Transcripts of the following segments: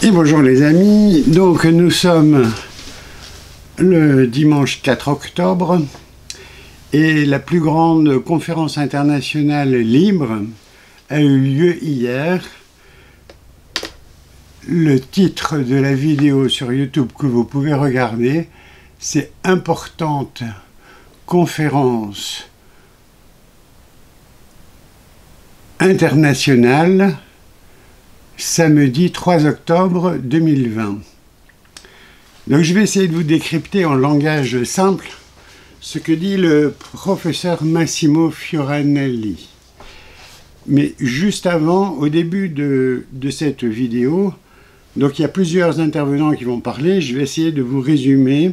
Et bonjour les amis, donc nous sommes le dimanche 4 octobre et la plus grande conférence internationale libre a eu lieu hier. Le titre de la vidéo sur YouTube que vous pouvez regarder, c'est « Importante conférence internationale » samedi 3 octobre 2020. Donc je vais essayer de vous décrypter en langage simple ce que dit le professeur Massimo Fioranelli. Mais juste avant, au début de cette vidéo, donc il y a plusieurs intervenants qui vont parler, je vais essayer de vous résumer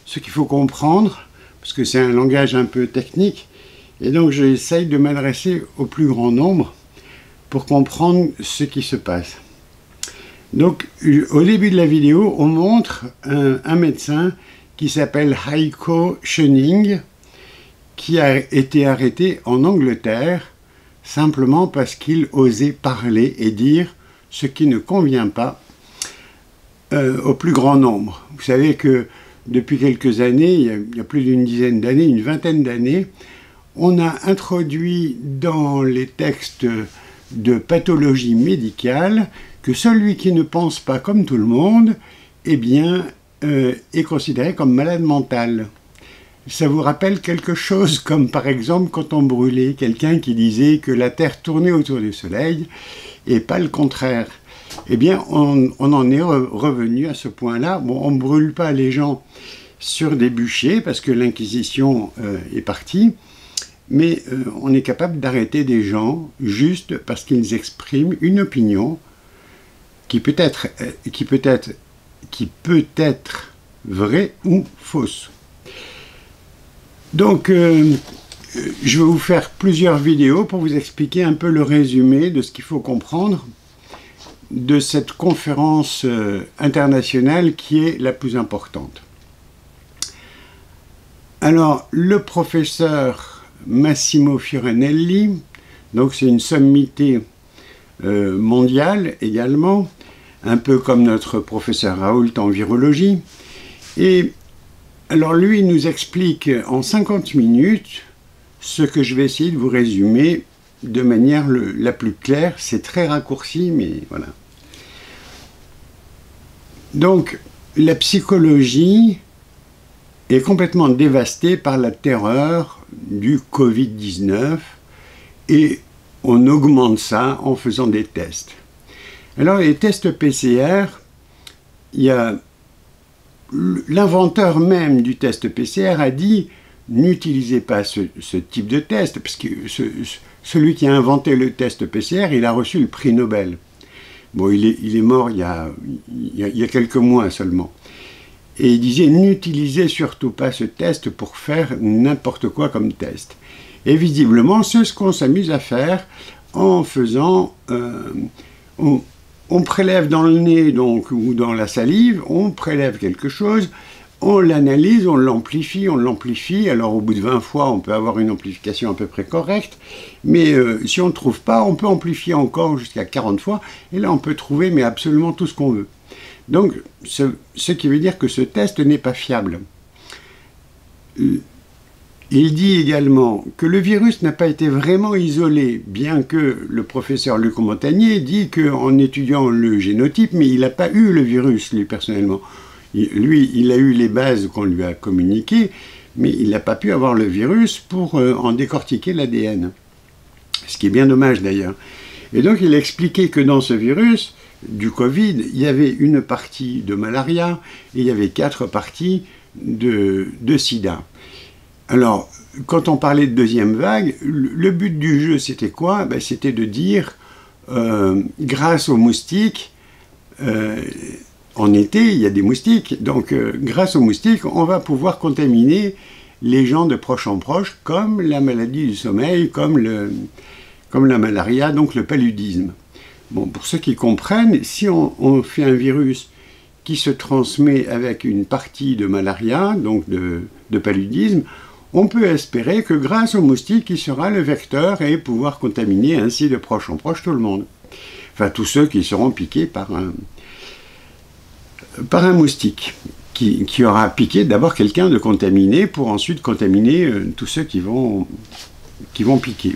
ce qu'il faut comprendre, parce que c'est un langage un peu technique, et donc j'essaye de m'adresser au plus grand nombre pour comprendre ce qui se passe. Donc, au début de la vidéo, on montre un médecin qui s'appelle Heiko Schöning, qui a été arrêté en Angleterre, simplement parce qu'il osait parler et dire ce qui ne convient pas au plus grand nombre. Vous savez que depuis quelques années, il y a plus d'une dizaine d'années, une vingtaine d'années, on a introduit dans les textes de pathologie médicale que celui qui ne pense pas comme tout le monde, eh bien, est considéré comme malade mental. Ça vous rappelle quelque chose comme par exemple quand on brûlait quelqu'un qui disait que la Terre tournait autour du Soleil et pas le contraire. Eh bien, on en est revenu à ce point-là. Bon, on ne brûle pas les gens sur des bûchers parce que l'Inquisition est partie, mais on est capable d'arrêter des gens juste parce qu'ils expriment une opinion qui peut être vraie ou fausse. Donc, je vais vous faire plusieurs vidéos pour vous expliquer un peu le résumé de ce qu'il faut comprendre de cette conférence internationale qui est la plus importante. Alors, le professeur Massimo Fioranelli, donc c'est une sommité mondiale également, un peu comme notre professeur Raoult en virologie. Et alors lui nous explique en 50 minutes ce que je vais essayer de vous résumer de manière la plus claire. C'est très raccourci, mais voilà. Donc, la psychologie est complètement dévastée par la terreur du Covid-19 et on augmente ça en faisant des tests. Alors, les tests PCR, il y a l'inventeur même du test PCR a dit n'utilisez pas ce type de test, parce que celui qui a inventé le test PCR, il a reçu le prix Nobel. Bon, il est mort il y a quelques mois seulement. Et il disait n'utilisez surtout pas ce test pour faire n'importe quoi comme test. Et visiblement, c'est ce qu'on s'amuse à faire en faisant... on prélève dans le nez donc, ou dans la salive, on prélève quelque chose, on l'analyse, on l'amplifie. Alors au bout de 20 fois, on peut avoir une amplification à peu près correcte, mais si on ne trouve pas, on peut amplifier encore jusqu'à 40 fois, et là on peut trouver mais absolument tout ce qu'on veut. Donc, ce qui veut dire que ce test n'est pas fiable. Il dit également que le virus n'a pas été vraiment isolé, bien que le professeur Luc Montagnier dit qu'en étudiant le génotype, mais il n'a pas eu le virus, lui, personnellement. Lui, il a eu les bases qu'on lui a communiquées, mais il n'a pas pu avoir le virus pour en décortiquer l'ADN. Ce qui est bien dommage, d'ailleurs. Et donc, il a expliqué que dans ce virus, du Covid, il y avait une partie de malaria et il y avait 4 parties de sida. Alors, quand on parlait de deuxième vague, le but du jeu, c'était quoi? Ben, c'était de dire, grâce aux moustiques, en été, il y a des moustiques, donc grâce aux moustiques, on va pouvoir contaminer les gens de proche en proche, comme la maladie du sommeil, comme la malaria, donc le paludisme. Bon, pour ceux qui comprennent, si on fait un virus qui se transmet avec une partie de malaria, donc de paludisme, on peut espérer que grâce au moustique, il sera le vecteur et pouvoir contaminer ainsi de proche en proche tout le monde. Enfin, tous ceux qui seront piqués par un... par un moustique qui aura piqué d'abord quelqu'un de contaminé pour ensuite contaminer tous ceux qui vont piquer.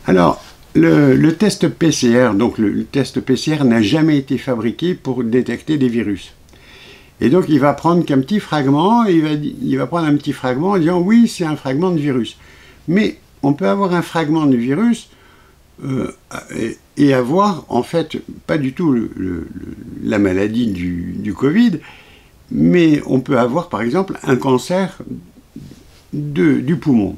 Alors, le test PCR, donc le test PCR n'a jamais été fabriqué pour détecter des virus. Et donc, il va prendre qu'un petit fragment, et il va prendre un petit fragment en disant « oui, c'est un fragment de virus ». Mais on peut avoir un fragment de virus et avoir, en fait, pas du tout la maladie du Covid, mais on peut avoir, par exemple, un cancer du poumon.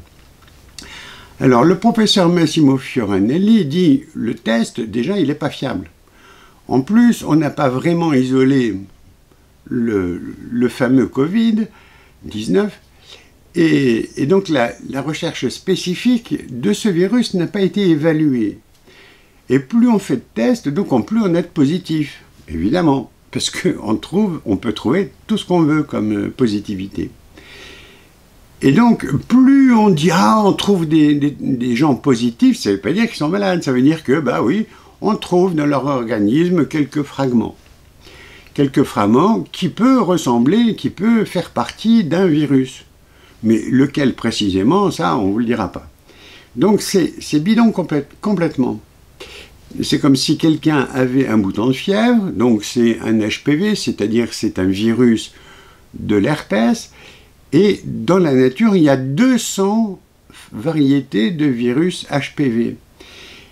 Alors, le professeur Massimo Fioranelli dit « le test, déjà, il n'est pas fiable ». En plus, on n'a pas vraiment isolé le fameux Covid-19, et donc la recherche spécifique de ce virus n'a pas été évaluée. Et plus on fait de tests, donc plus on est positif, évidemment, parce qu'on peut trouver tout ce qu'on veut comme positivité. Et donc, plus on dit « ah, on trouve des gens positifs », ça ne veut pas dire qu'ils sont malades, ça veut dire que, bah oui, on trouve dans leur organisme quelques fragments qui peut ressembler, qui peut faire partie d'un virus. Mais lequel précisément, ça, on ne vous le dira pas. Donc c'est bidon complètement. C'est comme si quelqu'un avait un bouton de fièvre, donc c'est un HPV, c'est-à-dire que c'est un virus de l'herpès, et dans la nature, il y a 200 variétés de virus HPV.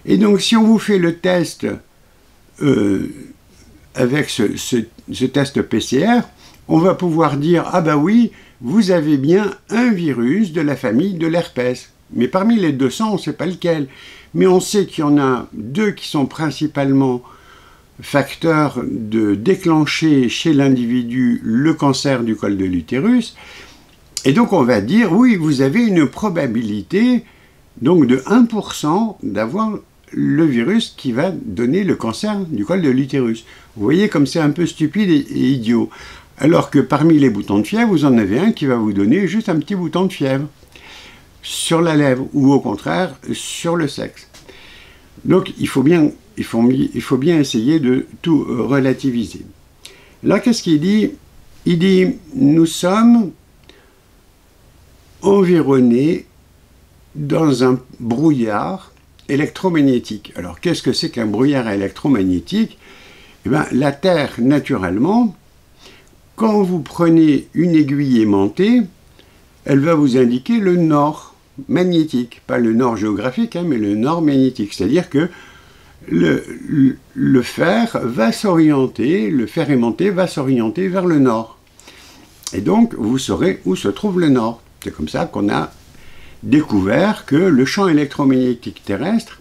Et donc si on vous fait le test avec ce test PCR, on va pouvoir dire « ah bah oui, vous avez bien un virus de la famille de l'herpès ». Mais parmi les 200, on ne sait pas lequel. Mais on sait qu'il y en a 2 qui sont principalement facteurs de déclencher chez l'individu le cancer du col de l'utérus. Et donc on va dire « oui, vous avez une probabilité donc de 1% d'avoir le virus qui va donner le cancer du col de l'utérus ». Vous voyez comme c'est un peu stupide et idiot. Alors que parmi les boutons de fièvre, vous en avez un qui va vous donner juste un petit bouton de fièvre sur la lèvre, ou au contraire, sur le sexe. Donc, il faut bien essayer de tout relativiser. Là, qu'est-ce qu'il dit? Il dit, nous sommes environnés dans un brouillard électromagnétique. Alors, qu'est-ce que c'est qu'un brouillard électromagnétique? Eh bien, la Terre, naturellement, quand vous prenez une aiguille aimantée, elle va vous indiquer le nord magnétique. Pas le nord géographique, mais le nord magnétique. C'est-à-dire que le fer va s'orienter, le fer aimanté va s'orienter vers le nord. Et donc, vous saurez où se trouve le nord. C'est comme ça qu'on a découvert que le champ électromagnétique terrestre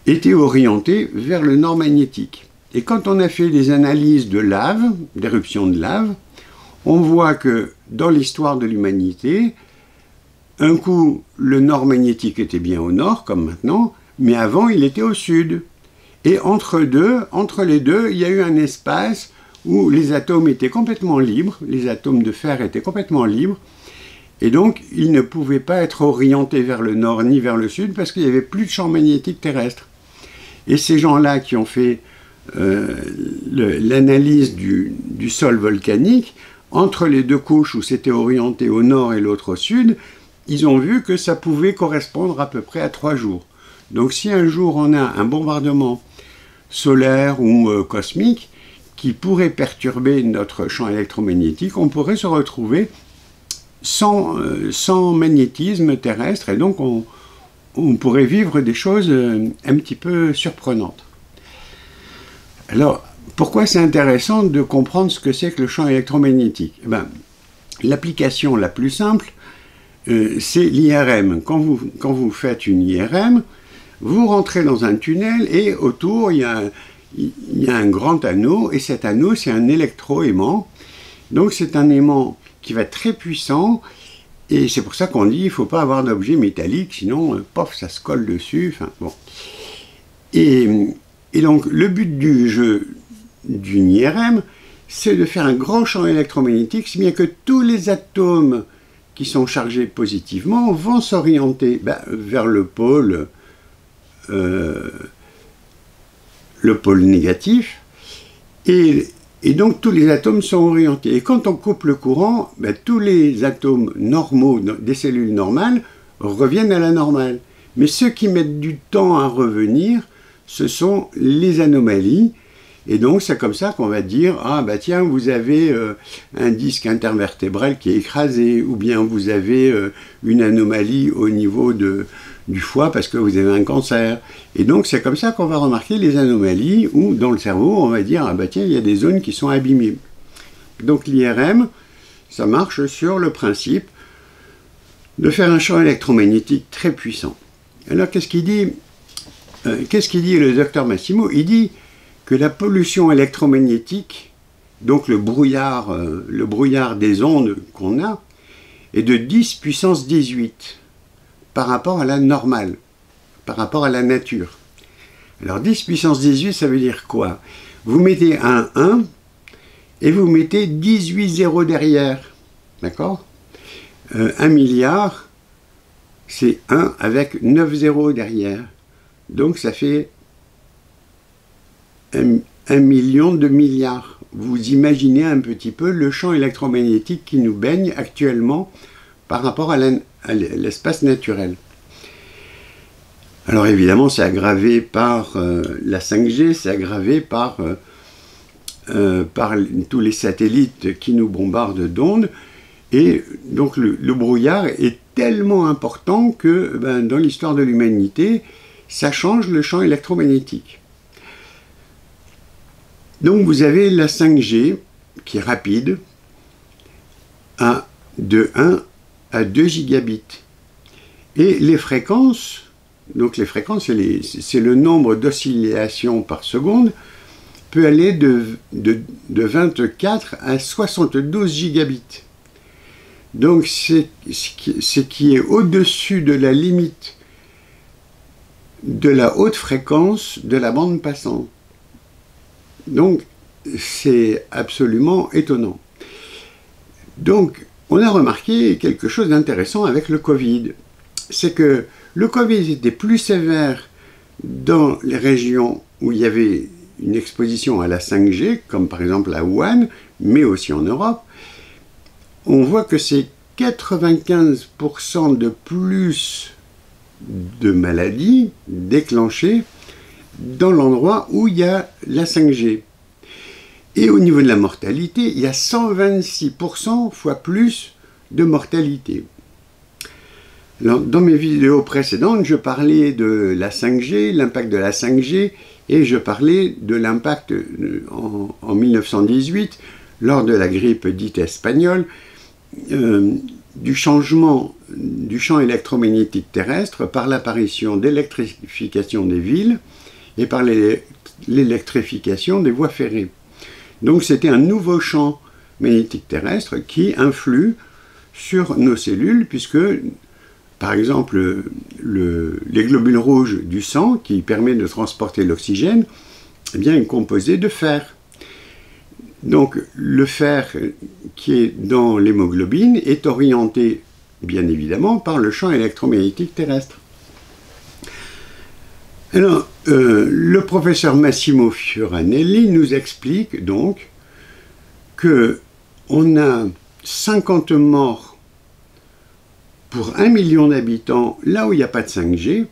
était orienté vers le nord magnétique. Et quand on a fait des analyses de lave, d'éruptions de lave, on voit que dans l'histoire de l'humanité, un coup, le nord magnétique était bien au nord, comme maintenant, mais avant, il était au sud. Et entre les deux, il y a eu un espace où les atomes étaient complètement libres, les atomes de fer étaient complètement libres, et donc ils ne pouvaient pas être orientés vers le nord ni vers le sud, parce qu'il n'y avait plus de champ magnétique terrestre. Et ces gens-là qui ont fait l'analyse du sol volcanique, entre les deux couches où c'était orienté au nord et l'autre au sud, ils ont vu que ça pouvait correspondre à peu près à 3 jours. Donc si un jour on a un bombardement solaire ou cosmique qui pourrait perturber notre champ électromagnétique, on pourrait se retrouver sans magnétisme terrestre, et donc on pourrait vivre des choses un petit peu surprenantes. Alors, pourquoi c'est intéressant de comprendre ce que c'est que le champ électromagnétique? L'application la plus simple, c'est l'IRM. Quand vous faites une IRM, vous rentrez dans un tunnel et autour, il y a un grand anneau, et cet anneau, c'est un électroaimant. Donc, c'est un aimant qui va être très puissant, et c'est pour ça qu'on dit qu'il ne faut pas avoir d'objet métallique, sinon, pof, ça se colle dessus. Enfin, bon. Et donc, le but du jeu d'une IRM, c'est de faire un grand champ électromagnétique, si bien que tous les atomes qui sont chargés positivement vont s'orienter vers le pôle négatif, et Et donc tous les atomes sont orientés. Et quand on coupe le courant, ben, tous les atomes normaux des cellules normales reviennent à la normale. Mais ceux qui mettent du temps à revenir, ce sont les anomalies. Et donc c'est comme ça qu'on va dire, ah bah tiens, vous avez un disque intervertébral qui est écrasé, ou bien vous avez une anomalie au niveau du foie parce que vous avez un cancer. Et donc c'est comme ça qu'on va remarquer les anomalies, où dans le cerveau on va dire, ah bah tiens, il y a des zones qui sont abîmées. Donc l'IRM, ça marche sur le principe de faire un champ électromagnétique très puissant. Alors qu'est-ce qu'il dit le docteur Massimo? Il dit que la pollution électromagnétique, donc le brouillard des ondes qu'on a, est de 10 puissance 18 par rapport à la normale, par rapport à la nature. Alors 10 puissance 18, ça veut dire quoi? Vous mettez un 1 et vous mettez 18 zéros derrière, d'accord? 1 milliard, c'est 1 avec 9 zéros derrière. Donc ça fait 1 million de milliards. Vous imaginez un petit peu le champ électromagnétique qui nous baigne actuellement par rapport à l'espace naturel. Alors évidemment, c'est aggravé par la 5G, c'est aggravé par tous les satellites qui nous bombardent d'ondes. Et donc le brouillard est tellement important que dans l'histoire de l'humanité, ça change le champ électromagnétique. Donc vous avez la 5G qui est rapide, de 1 à 2 gigabits. Et les fréquences, donc les fréquences, c'est le nombre d'oscillations par seconde, peut aller de 24 à 72 gigabits. Donc c'est ce qui est au-dessus de la limite de la haute fréquence de la bande passante. Donc c'est absolument étonnant. Donc on a remarqué quelque chose d'intéressant avec le Covid. C'est que le Covid était plus sévère dans les régions où il y avait une exposition à la 5G, comme par exemple à Wuhan, mais aussi en Europe. On voit que c'est 95% de plus de maladies déclenchées dans l'endroit où il y a la 5G. Et au niveau de la mortalité, il y a 126% fois plus de mortalité. Alors, dans mes vidéos précédentes, je parlais de la 5G, l'impact de la 5G, et je parlais de l'impact en 1918, lors de la grippe dite espagnole, du changement du champ électromagnétique terrestre par l'apparition d'électrification des villes et par l'électrification des voies ferrées. Donc c'était un nouveau champ magnétique terrestre qui influe sur nos cellules, puisque par exemple les globules rouges du sang, qui permettent de transporter l'oxygène, eh bien, est composé de fer. Donc le fer qui est dans l'hémoglobine est orienté, bien évidemment, par le champ électromagnétique terrestre. Alors, le professeur Massimo Fioranelli nous explique donc qu'on a 50 morts pour 1 million d'habitants là où il n'y a pas de 5G.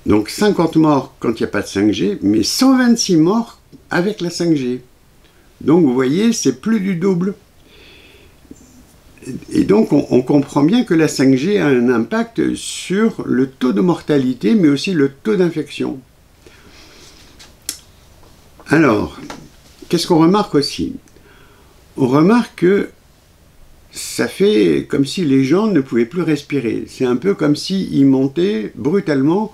Donc 50 morts quand il n'y a pas de 5G, mais 126 morts avec la 5G. Donc vous voyez, c'est plus du double. Et donc on comprend bien que la 5G a un impact sur le taux de mortalité, mais aussi le taux d'infection. Alors, qu'est-ce qu'on remarque aussi? On remarque que ça fait comme si les gens ne pouvaient plus respirer. C'est un peu comme s'ils montaient brutalement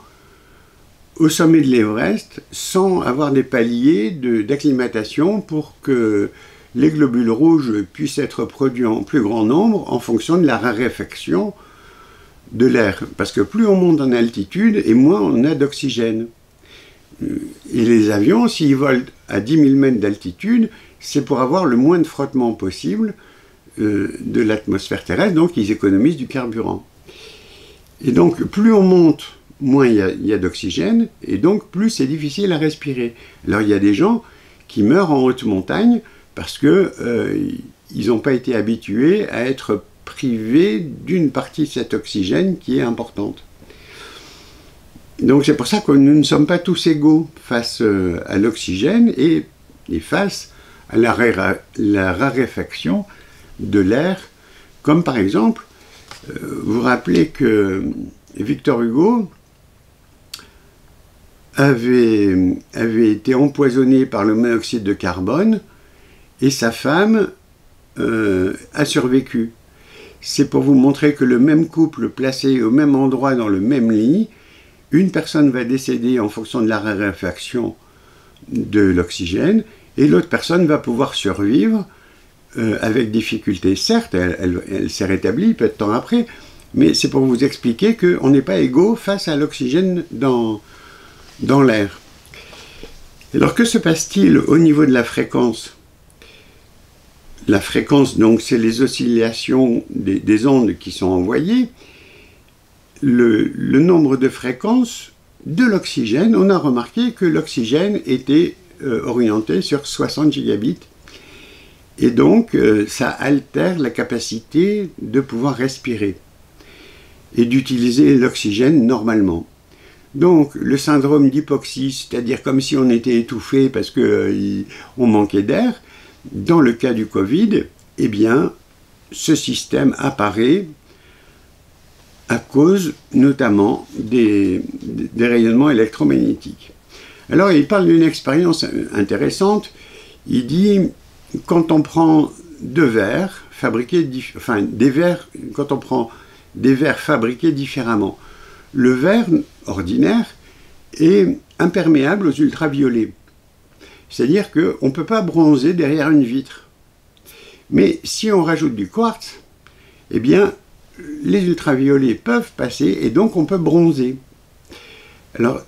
au sommet de l'Everest sans avoir des paliers d'acclimatation pour que les globules rouges puissent être produits en plus grand nombre en fonction de la raréfaction de l'air. Parce que plus on monte en altitude et moins on a d'oxygène. Et les avions, s'ils volent à 10 000 mètres d'altitude, c'est pour avoir le moins de frottement possible de l'atmosphère terrestre, donc ils économisent du carburant. Et donc plus on monte, moins il y a d'oxygène, et donc plus c'est difficile à respirer. Alors il y a des gens qui meurent en haute montagne parce que ils n'ont pas été habitués à être privés d'une partie de cet oxygène qui est importante. Donc c'est pour ça que nous ne sommes pas tous égaux face à l'oxygène et face à la raréfaction de l'air, comme par exemple, vous vous rappelez que Victor Hugo avait été empoisonné par le monoxyde de carbone et sa femme a survécu. C'est pour vous montrer que le même couple placé au même endroit dans le même lit, une personne va décéder en fonction de la raréfaction de l'oxygène et l'autre personne va pouvoir survivre avec difficulté. Certes, elle s'est rétablie peu de temps après, mais c'est pour vous expliquer qu'on n'est pas égaux face à l'oxygène dans l'air. Alors que se passe-t-il au niveau de la fréquence? La fréquence, donc, c'est les oscillations des ondes qui sont envoyées. Le nombre de fréquences de l'oxygène, on a remarqué que l'oxygène était orienté sur 60 gigabits. Et donc, ça altère la capacité de pouvoir respirer et d'utiliser l'oxygène normalement. Donc, le syndrome d'hypoxie, c'est-à-dire comme si on était étouffé parce qu'on manquait d'air, dans le cas du Covid, eh bien, ce système apparaît à cause notamment des rayonnements électromagnétiques. Alors, il parle d'une expérience intéressante. Il dit, quand on prend quand on prend des verres fabriqués différemment, le verre ordinaire est imperméable aux ultraviolets. C'est-à-dire qu'on ne peut pas bronzer derrière une vitre. Mais si on rajoute du quartz, eh bien, les ultraviolets peuvent passer et donc on peut bronzer. Alors,